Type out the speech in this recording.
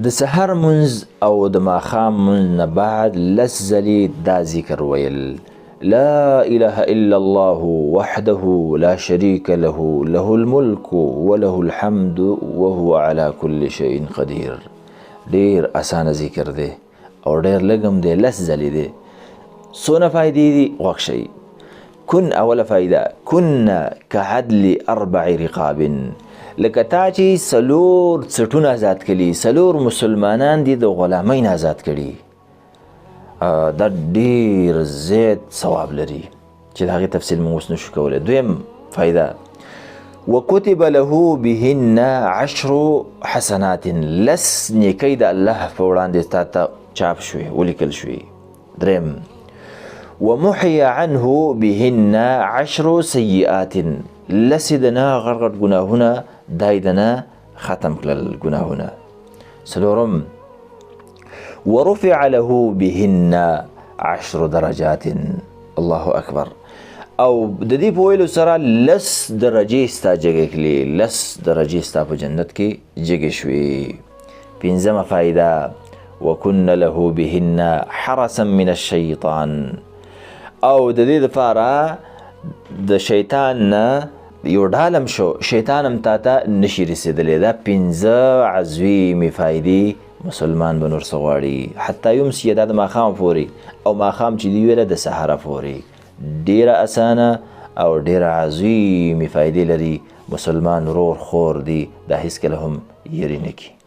د سحر منز او د ماښام منز نه بعد لس ځلې دا ذکر ویل: لا اله الا الله وحده لا شريك له له الملك وله الحمد وهو على كل شيء قدير. ډیر اسانه ذکر دی او ډیر لږم دی، لس ځلې دی. څونه فایدې دي غوږ شئ. کن اوله فایده، کن کعدل 4 رقاب، لکه تا چې 4 څټونه آزاد کړي، 4 مسلمانان دي د غلامۍ نه آزاد کړي. دا ډیر زیات ثواب لري چې د هغې تفصیل موږ اوس نشو کولی. دویم فایده، وکتب له بهن 10 حسنات، لس نیکۍ د الله په وړاندې تا ته چاپ شوې، ولیکل شوې. دریم، ومحي عنه بهن 10 سیئات، لس دنا غټ غټ ګناهونه دای دنا ختم کړل ګناهونه. څلورم، ورفع له بهن 10 درجات، الله اکبر. او د دې په ویلو سره 10 درجې ستا جګې کړلې، 10 درجې ستا په جنت کې جګې شوې. پنځمه فایده، وکن له بهن حرسا من الشیطان، او د دې لپاره د شیطان نه یو ډالم شو، شیطان هم تا ته نشي رسېدلی. دا 5 عظیمې فایدې مسلمان به نور څه غواړي، حتی یمسي، دا د ماښام پورې، او ماښام چې دی ویله د سحره پورې. ډیره اسانه او ډیره عظیمې فایدې لري. مسلمان ورور خور دی، دا هیڅکله هم یری نه کي.